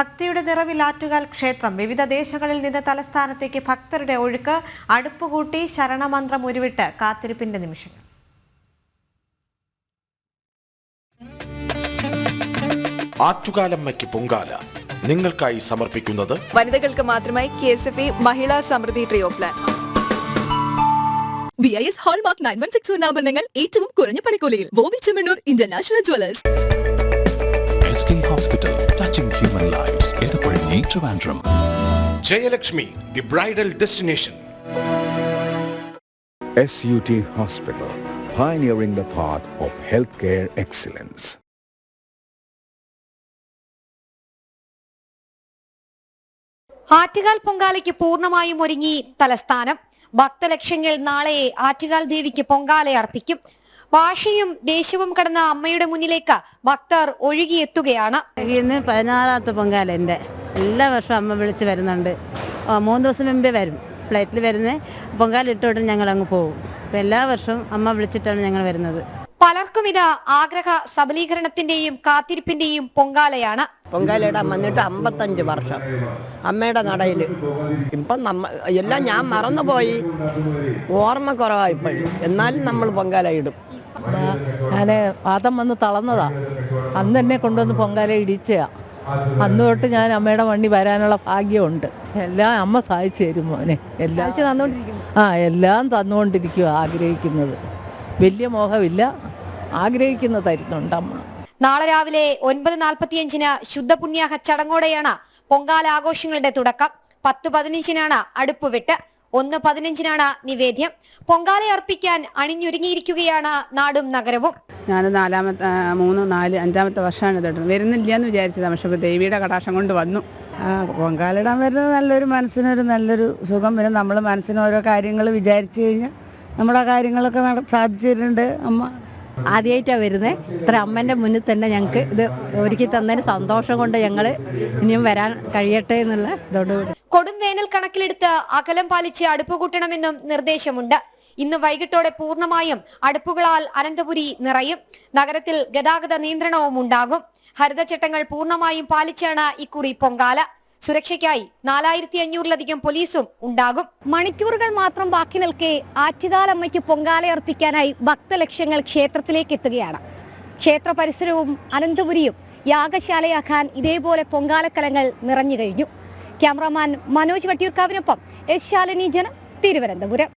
ഭക്തിയുടെ നിറവിൽ ആറ്റുകാൽ ക്ഷേത്രം. വിവിധ ദേശങ്ങളിൽ നിന്ന് തലസ്ഥാനത്തേക്ക് ഭക്തരുടെ ഒഴുക്ക്. അടുപ്പുകൂട്ടി ശരണമന്ത്രം ഉരുവിട്ട് കാത്തിരിപ്പിന്റെ നിമിഷങ്ങൾ. ആറ്റുകാലമ്മയ്ക്ക് പൊങ്കാല നിങ്ങൾക്കായി സമർപ്പിക്കുന്നത് വനിതകൾക്ക് മാത്രമായി KSFE മഹിളാ സമൃദ്ധി ട്രിയോ പ്ലാൻ. BIS ഹോൾമാർക്ക് 9161 ആഭരണങ്ങൾ ഏറ്റവും കുറഞ്ഞ പണിക്കൂലിയിൽ. Bobby Chemmanur international Jewellers. SK Hospital, touching human lives. Edapalli, Trivandrum. Jayalakshmi, the bridal destination. SUT Hospital, pioneering the path of healthcare excellence. Attukal പൊങ്കാലയ്ക്ക് പൂർണ്ണമായും ഒരുങ്ങി തലസ്ഥാനം. ഭക്തലക്ഷങ്ങൾ നാളെ ആറ്റുകാൽ ദേവിക്ക് പൊങ്കാല അർപ്പിക്കും. ഭാഷയും ദേശവും കടന്ന അമ്മയുടെ മുന്നിലേക്ക് ഭക്തർ ഒഴുകിയെത്തുകയാണ്. ഇന്ന് 14ാമത്തെ പൊങ്കാല എൻ്റെ. എല്ലാ വർഷവും അമ്മ വിളിച്ച് വരുന്നുണ്ട്. 3 ദിവസം മുമ്പേ വരും. ഫ്ലൈറ്റിൽ വരുന്ന പൊങ്കാല ഇട്ടോട്ടും ഞങ്ങൾ അങ്ങ് പോകും. എല്ലാ വർഷവും അമ്മ വിളിച്ചിട്ടാണ് ഞങ്ങൾ വരുന്നത്. പലർക്കും ഇത് ആഗ്രഹ സബലീകരണത്തിന്റെയും കാത്തിരിപ്പിന്റെയും പൊങ്കാലയാണ്. പൊങ്കാലയിടാൻ വന്നിട്ട് 55 വർഷം അമ്മയുടെ നടയിൽ. ഇപ്പം എല്ലാം ഞാൻ മറന്നുപോയി, ഓർമ്മ കുറവായിപ്പോയി. എന്നാലും നമ്മൾ പൊങ്കാല ഇടും. ഞാൻ പാദം വന്ന് തളർന്നതാ. അന്ന് എന്നെ കൊണ്ടുവന്ന് പൊങ്കാല ഇടിച്ചതാ. അന്ന് തൊട്ട് ഞാൻ അമ്മയുടെ മണ്ണി വരാനുള്ള ഭാഗ്യമുണ്ട്. എല്ലാം അമ്മ സഹായിച്ചു തരും മോനെ. എല്ലാം തന്നുകൊണ്ടിരിക്കുക. ആഗ്രഹിക്കുന്നത് വലിയ മോഹമില്ല, ആഗ്രഹിക്കുന്ന തരുന്നുണ്ട് അമ്മ. നാളെ രാവിലെ 9:45 ശുദ്ധപുണ്യാഹ ചടങ്ങോടെയാണ് പൊങ്കാല ആഘോഷങ്ങളുടെ തുടക്കം. 10:15 അടുപ്പുവെട്ട്, 1:15 നിവേദ്യം. പൊങ്കാല അർപ്പിക്കാൻ അണിഞ്ഞൊരുങ്ങിയിരിക്കുകയാണ് നാടും നഗരവും. ഞാൻ 3, 4, 5ാമത്തെ വർഷമാണ് ഇതോട്ട് വരുന്നില്ല എന്ന് വിചാരിച്ചതാണ്. പക്ഷെ ദേവിയുടെ കടാക്ഷം കൊണ്ട് വന്നു. പൊങ്കാലിടാൻ വരുന്നത് നല്ലൊരു മനസ്സിനൊരു നല്ലൊരു സുഖം വരും. നമ്മൾ മനസ്സിന് ഓരോ കാര്യങ്ങൾ വിചാരിച്ചു കഴിഞ്ഞാൽ നമ്മുടെ കാര്യങ്ങളൊക്കെ സാധിച്ചു തരുന്നുണ്ട് അമ്മ. ആദ്യമായിട്ടാണ് വരുന്നത്. ഇത്ര അമ്മേൻ്റെ മുന്നിൽ തന്നെ ഞങ്ങൾക്ക് ഇത് ഒരുക്കി തന്നതിന് സന്തോഷം കൊണ്ട് ഞങ്ങൾ ഇനിയും വരാൻ കഴിയട്ടെ എന്നുള്ള ഇതോടുകൂടി. കൊടും വേനൽ കണക്കിലെടുത്ത് അകലം പാലിച്ച് അടുപ്പ് കൂട്ടണമെന്നും നിർദ്ദേശമുണ്ട്. ഇന്ന് വൈകിട്ടോടെ പൂർണ്ണമായും അടുപ്പുകളാൽ അനന്തപുരി നിറയും. നഗരത്തിൽ ഗതാഗത നിയന്ത്രണവും ഉണ്ടാകും. ഹരിതചട്ടങ്ങൾ പൂർണ്ണമായും പാലിച്ചാണ് ഇക്കുറി പൊങ്കാല. സുരക്ഷയ്ക്കായി 4500-ലധികം പോലീസും ഉണ്ടാകും. മണിക്കൂറുകൾ മാത്രം ബാക്കി നിൽക്കെ ആറ്റുകാലമ്മയ്ക്ക് പൊങ്കാല അർപ്പിക്കാനായി ഭക്തലക്ഷങ്ങൾ ക്ഷേത്രത്തിലേക്ക് എത്തുകയാണ്. ക്ഷേത്ര പരിസരവും അനന്തപുരിയും യാഗശാലയാക്കാൻ ഇതേപോലെ പൊങ്കാലക്കലങ്ങൾ നിറഞ്ഞു കഴിഞ്ഞു. ക്യാമറാമാൻ മനോജ് വട്ടിയൂർക്കാവിനൊപ്പം S. ശാലിനി, ജനം, തിരുവനന്തപുരം.